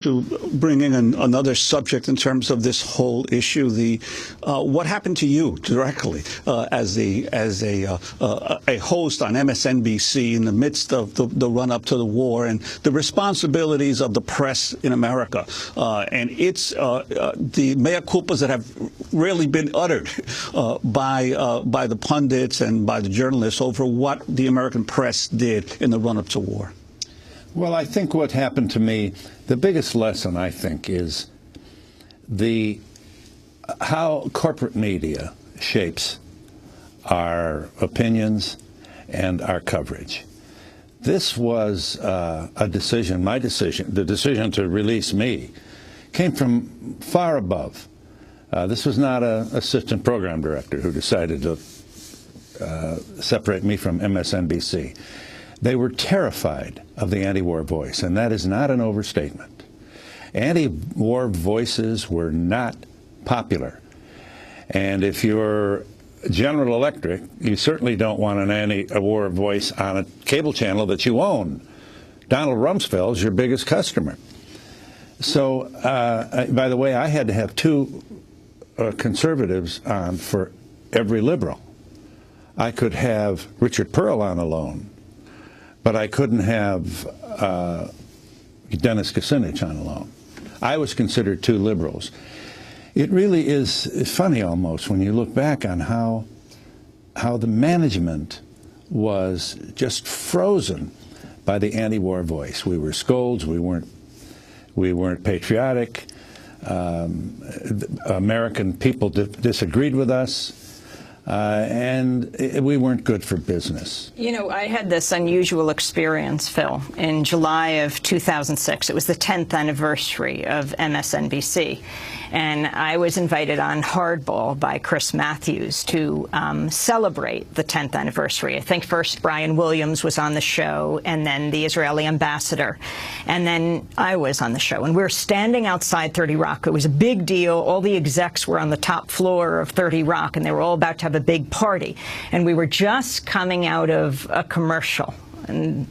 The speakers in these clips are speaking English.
To bring in another subject in terms of this whole issue, what happened to you directly as a host on MSNBC in the midst of the run-up to the war and the responsibilities of the press in America, and it's the mea culpas that have really been uttered by the pundits and by the journalists over what the American press did in the run-up to war. Well, I think what happened to me, the biggest lesson, I think, is how corporate media shapes our opinions and our coverage. This was a decision, my decision, the decision to release me, came from far above. This was not an assistant program director who decided to separate me from MSNBC. They were terrified of the anti-war voice, and that is not an overstatement. Anti-war voices were not popular. And if you're General Electric, you certainly don't want an anti-war voice on a cable channel that you own. Donald Rumsfeld is your biggest customer. So, by the way, I had to have two conservatives on for every liberal. I could have Richard Pearl on alone, but I couldn't have Dennis Kucinich on alone. I was considered too liberals. It really is funny almost when you look back on how the management was just frozen by the anti-war voice. We were scolds. We weren't patriotic. American people disagreed with us. And we weren't good for business. You know, I had this unusual experience, Phil, in July of 2006. It was the 10th anniversary of MSNBC. And I was invited on Hardball by Chris Matthews to celebrate the 10th anniversary. I think first Brian Williams was on the show, and then the Israeli ambassador. And then I was on the show. And we were standing outside 30 Rock. It was a big deal. All the execs were on the top floor of 30 Rock, and they were all about to have a big party. And we were just coming out of a commercial. And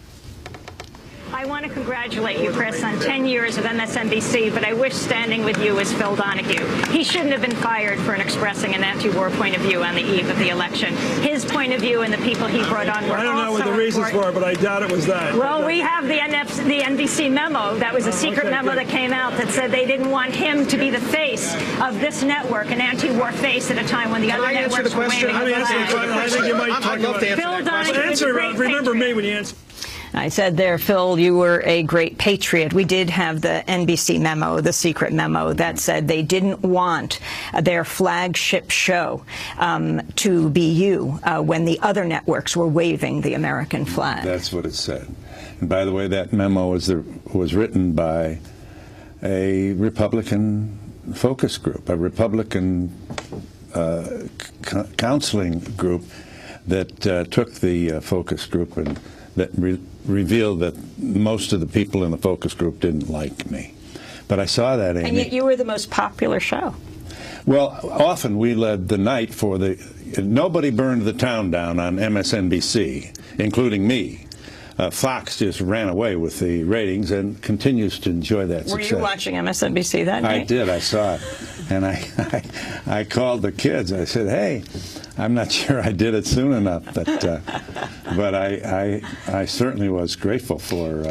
I want to congratulate you, Chris, on 10 years of MSNBC, but I wish standing with you is Phil Donahue. He shouldn't have been fired for expressing an anti-war point of view on the eve of the election. His point of view and the people he brought on were I don't know what the reasons were, but I doubt it was that. Well, we have the NBC memo. That was a secret memo that came out that said they didn't want him to be the face of this network, an anti-war face at a time when the other networks were waving. I think you might talk about Phil Donahue. Remember me when you answer. I said there, Phil, you were a great patriot. We did have the NBC memo, the secret memo, that said they didn't want their flagship show to be you when the other networks were waving the American flag. That's what it said. And by the way, that memo was written by a Republican focus group, a Republican counseling group that took the focus group and that revealed that most of the people in the focus group didn't like me. But I saw that, Amy. And yet you were the most popular show. Well, often we led the night for nobody burned the town down on MSNBC, including me. Fox just ran away with the ratings and continues to enjoy that success. Were you watching MSNBC that night? I did. I saw it. And I called the kids. I said, hey, I'm not sure I did it soon enough, but I certainly was grateful for,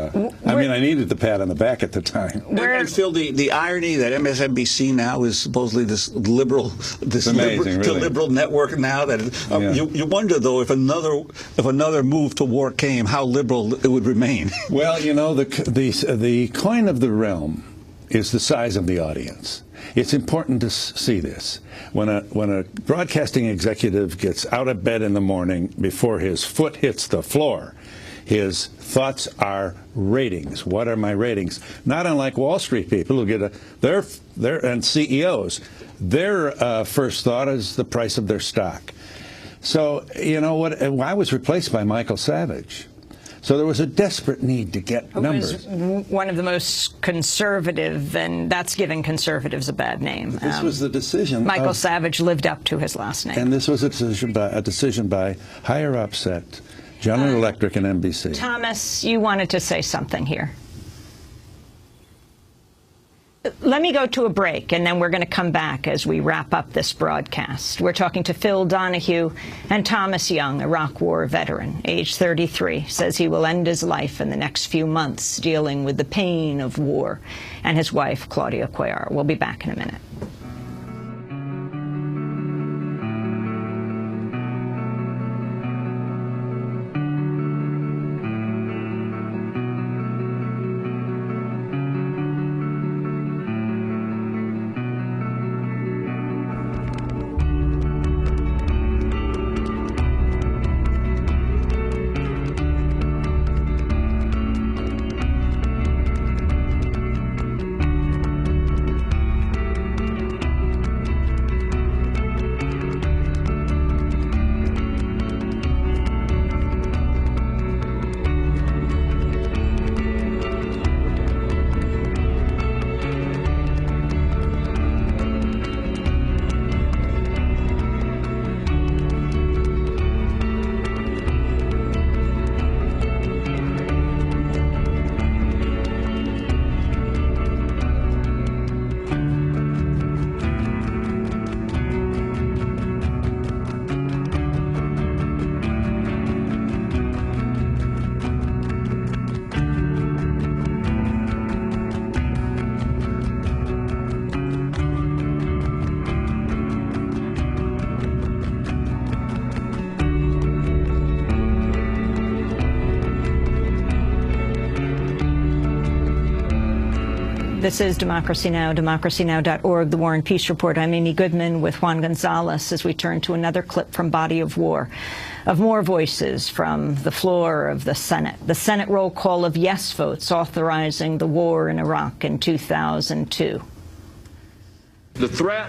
I mean, I needed the pat on the back at the time. And Phil, the irony that MSNBC now is supposedly this liberal, liberal network now, that you wonder, though, if another move to war came, how liberal it would remain. Well, you know, the coin of the realm is the size of the audience. It's important to see this. When a broadcasting executive gets out of bed in the morning before his foot hits the floor, his thoughts are ratings. What are my ratings? Not unlike Wall Street people who get and CEOs, their first thought is the price of their stock. So, you know what? I was replaced by Michael Savage. So there was a desperate need to get numbers. Was one of the most conservative, and that's giving conservatives a bad name. This was the decision. Michael Savage lived up to his last name. And this was a decision by higher-ups at General Electric and NBC. Thomas, you wanted to say something here. Let me go to a break, and then we're going to come back as we wrap up this broadcast. We're talking to Phil Donahue and Thomas Young, Iraq War veteran, age 33, says he will end his life in the next few months dealing with the pain of war, and his wife, Claudia Cuellar. We'll be back in a minute. This is Democracy Now!, democracynow.org, the War and Peace Report. I'm Amy Goodman with Juan González as we turn to another clip from Body of War, of more voices from the floor of the Senate. The Senate roll call of yes votes authorizing the war in Iraq in 2002. The threat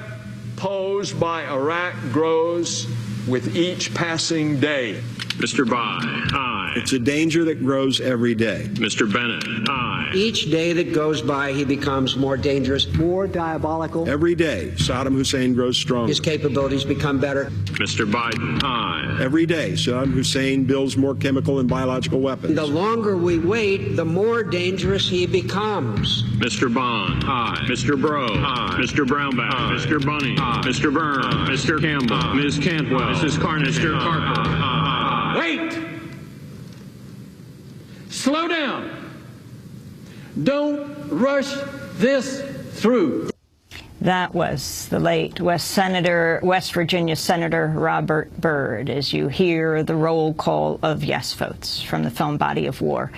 posed by Iraq grows with each passing day. Mr. Bai, aye. It's a danger that grows every day. Mr. Bennett, aye. Each day that goes by, he becomes more dangerous, more diabolical. Every day, Saddam Hussein grows stronger. His capabilities become better. Mr. Biden, aye. Every day, Saddam Hussein builds more chemical and biological weapons. The longer we wait, the more dangerous he becomes. Mr. Bond, aye. Mr. Bro, aye. Mr. Brownback, aye. Mr. Bunny, aye. Mr. Byrne, aye. Mr. Campbell, aye. Ms. Cantwell, Mrs. Carnage, Mr. Carper, aye. Wait! Slow down. Don't rush this through. That was the late West Virginia Senator Robert Byrd, as you hear the roll call of yes votes from the film Body of War.